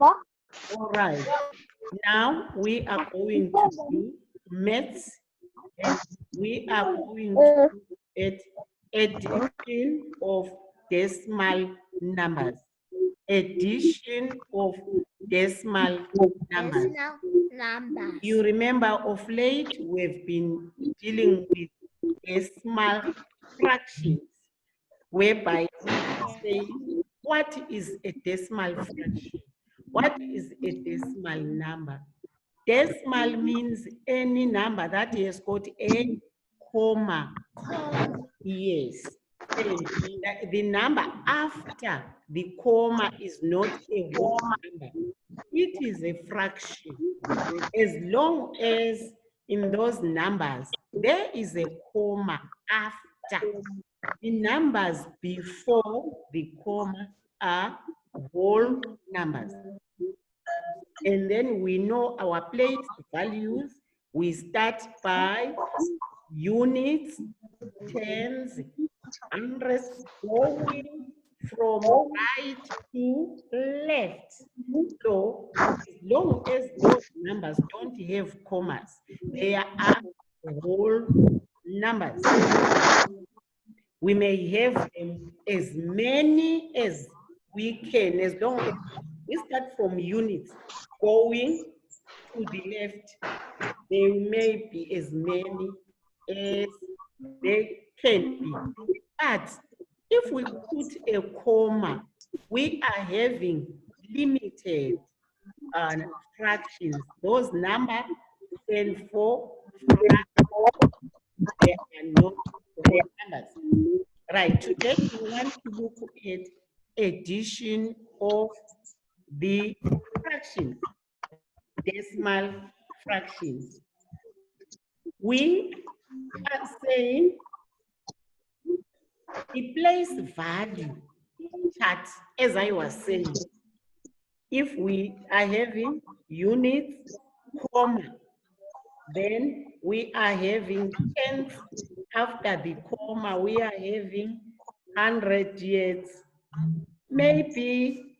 All right. Now we are going to do maths, and we are going to add addition of decimal numbers. Addition of decimal numbers. Numbers. You remember of late we've been dealing with decimal fractions, whereby we are saying what is a decimal fraction? What is a decimal number? Decimal means any number that has got a comma. Yes. And the number after the comma is not a whole number. It is a fraction. As long as in those numbers there is a comma after. The numbers before the comma are whole numbers. And then we know our place values. We start by units, tens, hundreds, going from right to left. So as long as those numbers don't have commas, they are whole numbers. We may have them as many as we can, as long as we start from units going to the left. There may be as many as they can be. But if we put a comma, we are having limited fractions. Those numbers stand for fractions. They are not whole numbers. Right, today we want to look at addition of the fractions, decimal fractions. We are saying the place value chart, as I was saying, if we are having units, comma, then we are having tenths. After the comma, we are having 100 years, maybe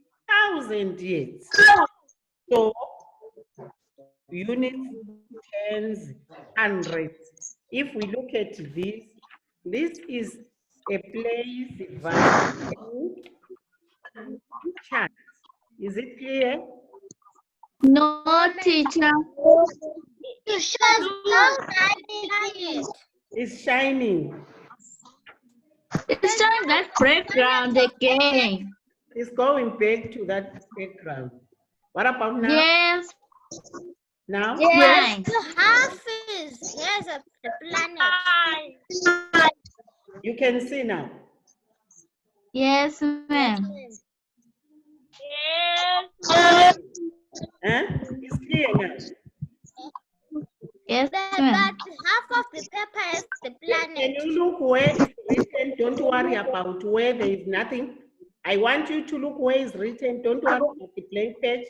1,000 years. So units, tens, hundreds. If we look at this is a place value chart. Is it clear? No, teacher. It's Shining. It's on that background again. It's going back to that background. What about now? Yes. Now? Yes. the half is the planet. You can see now. Yes, ma'am. Yes. It's clear now. Yes, But ma'am. half of the paper is the Can planet. you look where it's written? Don't worry about where there is nothing. I want you to look where it's written. Don't worry about the blank page.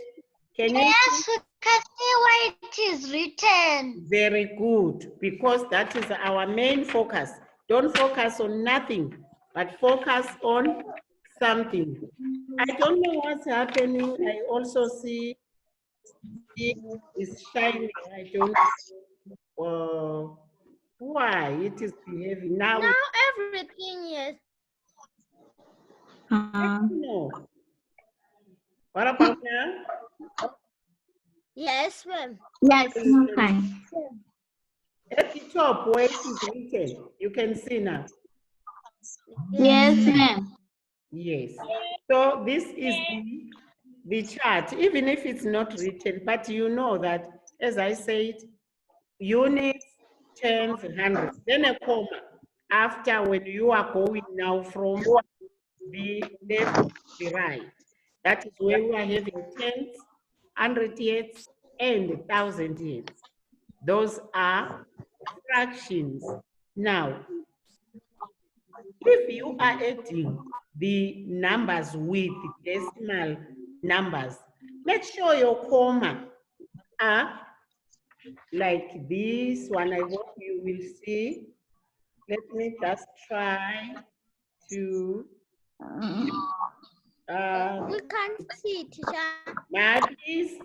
Can you? Yes, we can see where it is written. Very good, because that is our main focus. Don't focus on nothing, but focus on something. I don't know what's happening. I also see it is shining. I don't know why it is behaving now. Now everything is. No. What about now? Yes, ma'am. Yes, fine. At the top where it is written, you can see now. Yes, ma'am. Yes. So this is the chart, even if it's not written, but you know that, as I said, units, tens, hundreds, then a comma after when you are going now from the left to the right. That is where we are having tens, 100 years, and 1,000 years. Those are fractions. Now, if you are adding the numbers with decimal numbers, make sure your comma are like this one. I hope you will see. Let me just try to We can't see, teacher. Please,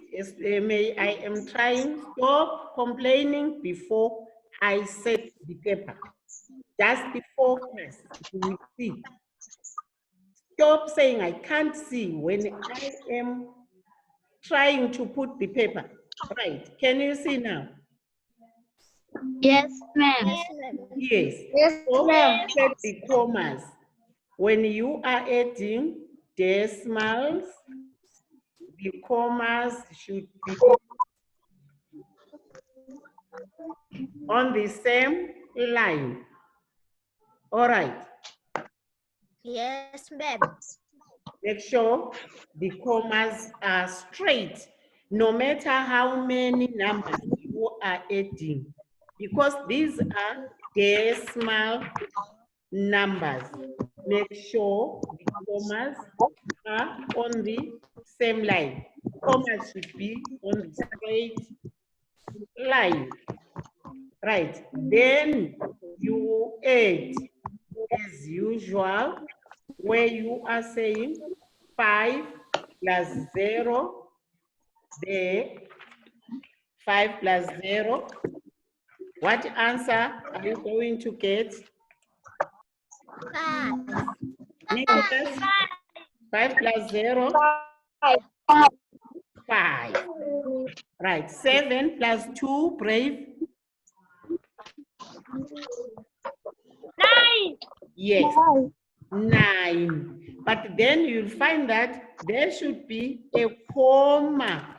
I am trying. Stop complaining before I set the paper. Just the focus. You will see. Stop saying I can't see when I am trying to put the paper. Right. Can you see now? Yes, ma'am. Yes. Yes, So ma'am. set the commas. When you are adding decimals, the commas should be on the same line. All right. Yes, ma'am. Make sure the commas are straight, no matter how many numbers you are adding, because these are decimal numbers. Make sure the commas are on the same line. Commas should be on the straight line. Right. Then you add as usual, where you are saying 5 plus 0, there, 5 plus 0. What answer are you going to get? 5. Nicholas, 5 plus 0, 5. Right, 7 plus 2, Brave? 9. Yes, 9. But then you'll find that there should be a comma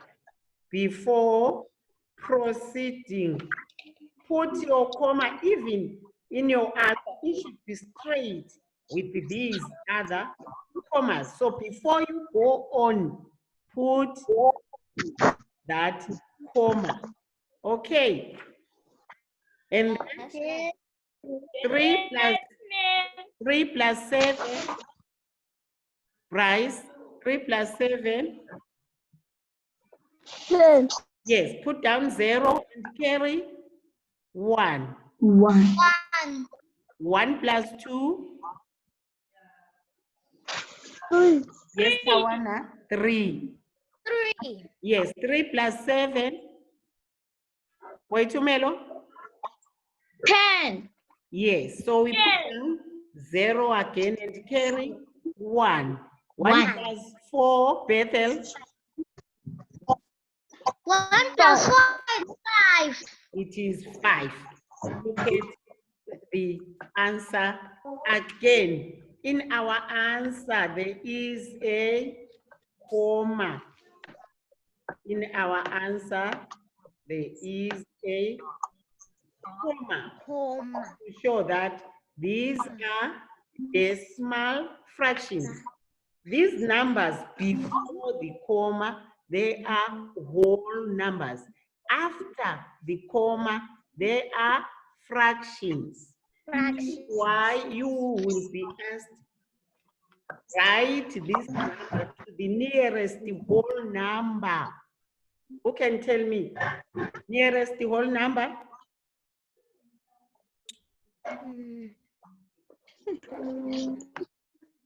before proceeding. Put your comma even in your answer. It should be straight with these other commas. So before you go on, put that comma. Okay. And then 3 plus 7, Bryce, 3 plus 7. Yes, put down 0 and carry 1. 1. 1 plus 2. Yes, Tawana, 3. 3. Yes, 3 plus 7. Wait, Tumelo? 10. Yes, so we put down 0 again and carry 1. 1 1. plus 4, Bethel. 1 plus 4 is 5. It is 5. Look at the answer again. In our answer, there is a comma. In our answer, there is a comma to show that these are decimal fractions. These numbers before the comma, they are whole numbers. After the comma, they are fractions. Why you will be asked, write this number to the nearest whole number. Who can tell me? Nearest whole number?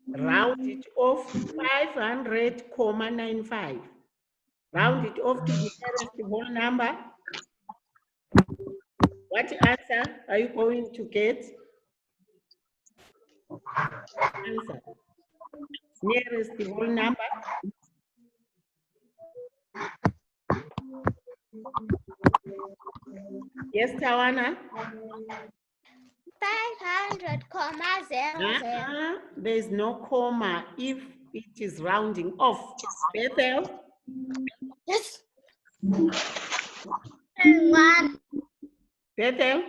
Round it off 500,95. Round it off to the nearest whole number. What answer are you going to get? Answer. Nearest whole number. Yes, Tawana? 500,000. There's no comma if it is rounding off. Bethel? Yes. 1. Bethel?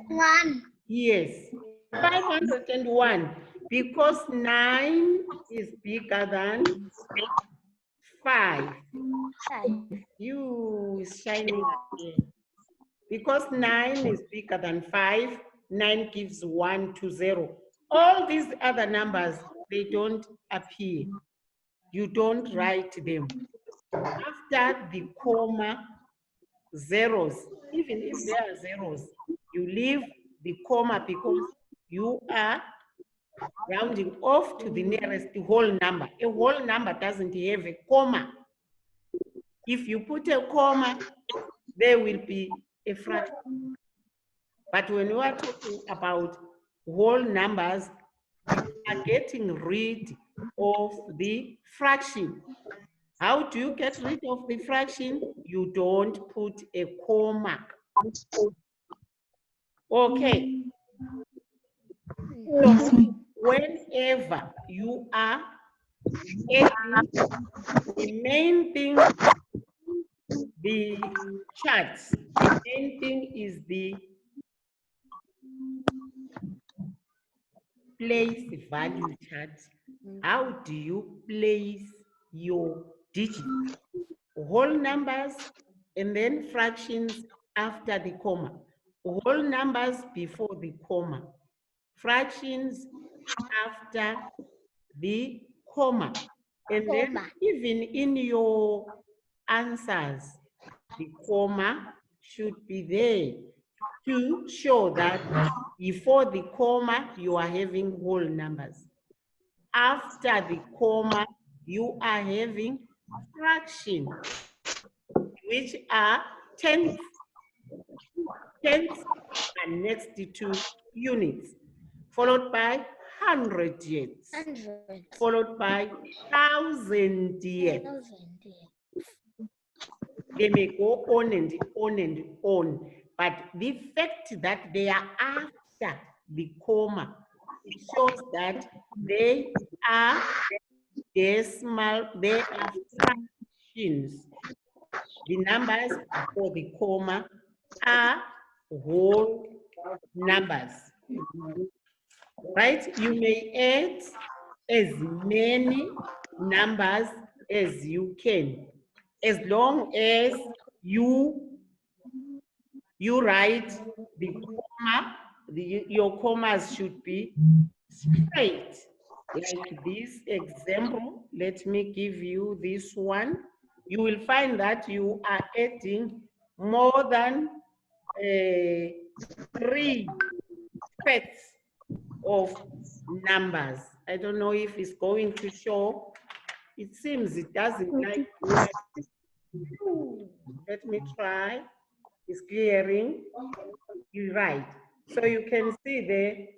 1. Yes. 501. Because 9 is bigger than 5. You is shining again. Because 9 is bigger than 5, 9 gives 1 to 0. All these other numbers, they don't appear. You don't write them. After the comma, zeros, even if there are zeros, you leave the comma because you are rounding off to the nearest whole number. A whole number doesn't have a comma. If you put a comma, there will be a fraction. But when we are talking about whole numbers, we are getting rid of the fraction. How do you get rid of the fraction? You don't put a comma. Okay. So whenever you are adding, the main thing, the charts, the main thing is the place value chart. How do you place your digits? Whole numbers and then fractions after the comma. Whole numbers before the comma. Fractions after the comma. And then even in your answers, the comma should be there to show that before the comma, you are having whole numbers. After the comma, you are having fraction, which are tenths and next to units, followed by hundredths, followed by thousandths. They may go on and on and on, but the fact that they are after the comma shows that they are decimal, they are fractions. The numbers before the comma are whole numbers, right? You may add as many numbers as you can, as long as you write the comma, your commas should be straight. Like this example, let me give you this one. You will find that you are adding more than 3 sets of numbers. I don't know if it's going to show. It seems it doesn't like that. Let me try. It's clearing. You're right. So you can see there,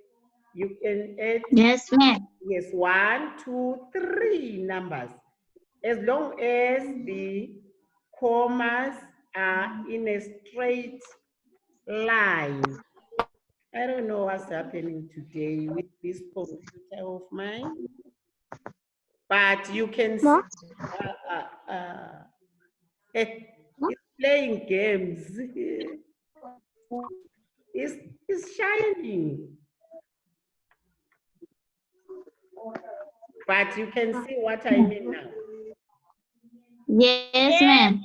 you can add, Yes, ma'am. yes, 1, 2, 3 numbers. As long as the commas are in a straight line. I don't know what's happening today with this computer of mine, but you can see it's playing games. It's shining. But you can see what I mean now, Yes, ma'am.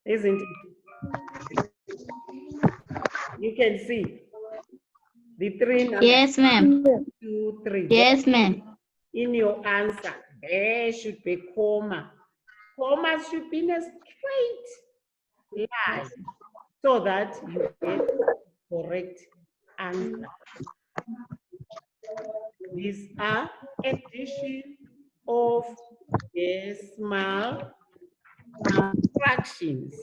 isn't it? You can see the 3 numbers. Yes, ma'am. 2, 3. Yes, ma'am. In your answer, there should be comma. Commas should be in a straight line so that you get correct answer. These are addition of decimal fractions.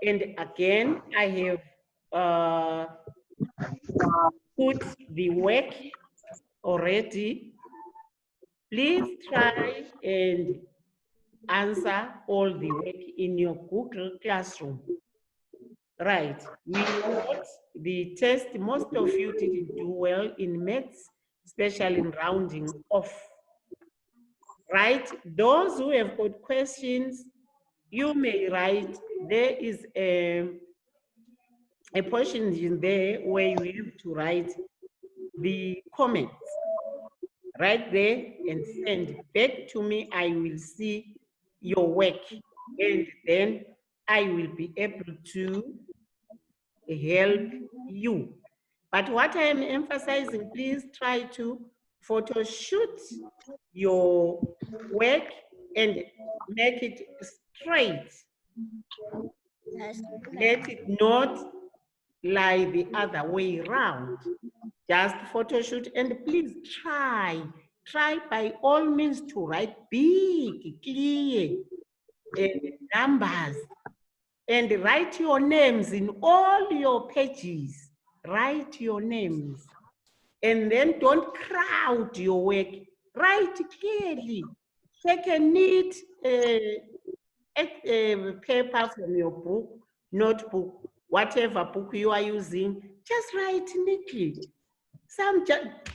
And again, I have put the work already. Please try and answer all the work in your Google Classroom. Right, we got the test. Most of you didn't do well in maths, especially in rounding off. Right, those who have got questions, you may write. There is a portion in there where you have to write the comments right there and send back to me. I will see your work and then I will be able to help you. But what I am emphasizing, please try to photo shoot your work and make it straight. Let it not lie the other way around. just photo shoot, and please try by all means to write big, clear numbers, and write your names in all your pages. Write your names, and then don't crowd your work. Write clearly. Take a neat paper from your book, notebook, whatever book you are using. Just write neatly. Some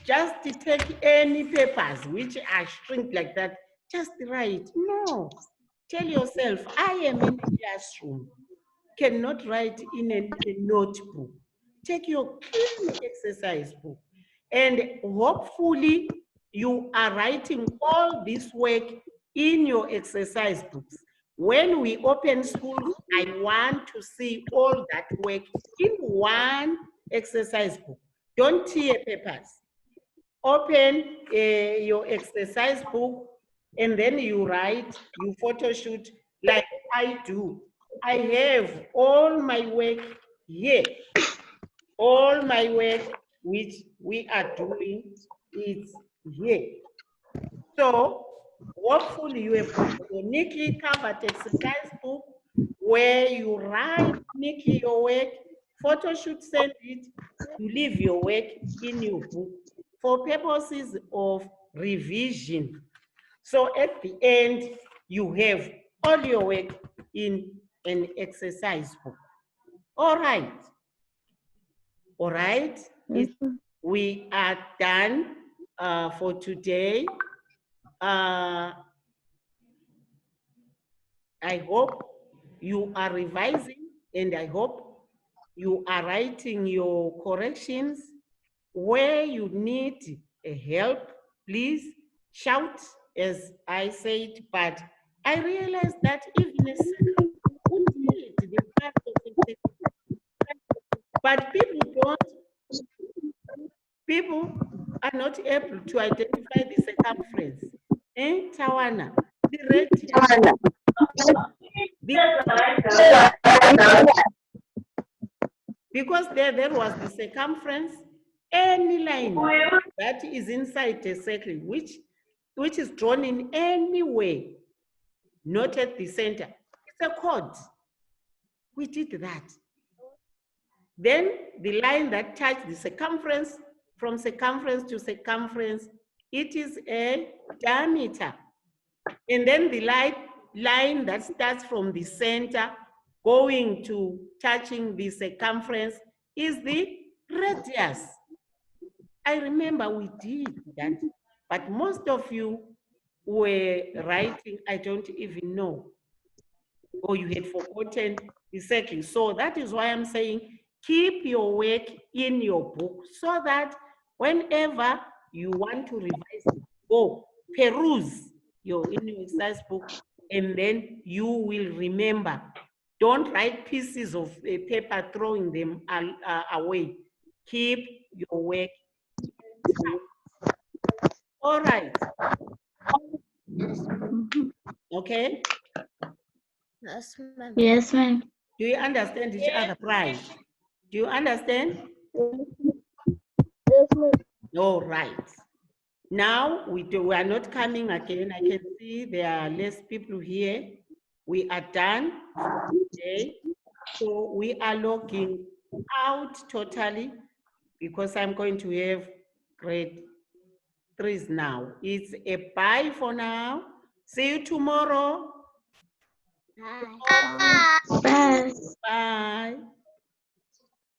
just take any papers which are shrink like that. Just write. No. Tell yourself, I am in classroom. Cannot write in a notebook. Take your clean exercise book, and hopefully you are writing all this work in your exercise books. When we open schools, I want to see all that work in one exercise book. Don't tear papers. Open your exercise book, and then you write, you photo shoot like I do. I have all my work here. All my work which we are doing is here. So hopefully you have got a neatly covered exercise book where you write neatly your work, photo shoot, send it, you leave your work in your book for purposes of revision. So at the end, you have all your work in an exercise book. All right. All right. We are done for today. I hope you are revising, and I hope you are writing your corrections. Where you need a help, please shout, as I said, but I realized that even a second would need the part of a second. But people are not able to identify the circumference. Tawana, the radius, because there was the circumference, any line that is inside a circle, which is drawn in any way, not at the center. It's a chord. We did that. Then the line that touches the circumference, from circumference to circumference, it is a diameter. And then the line that starts from the center going to touching the circumference is the radius. I remember we did that, but most of you were writing, I don't even know, or you had forgotten exactly. So that is why I'm saying keep your work in your book so that whenever you want to revise it, go peruse in your exercise book, and then you will remember. Don't write pieces of paper throwing them away. Keep your work. All right. Okay. Yes, ma'am. Yes, ma'am. Do you understand each other, Pride? Do you understand? Yes, ma'am. All right. Now we are not coming again. I can see there are less people here. We are done for today. So we are logging out totally because I'm going to have grade 3s now. It's a bye for now. See you tomorrow. Bye. Bye. Bye.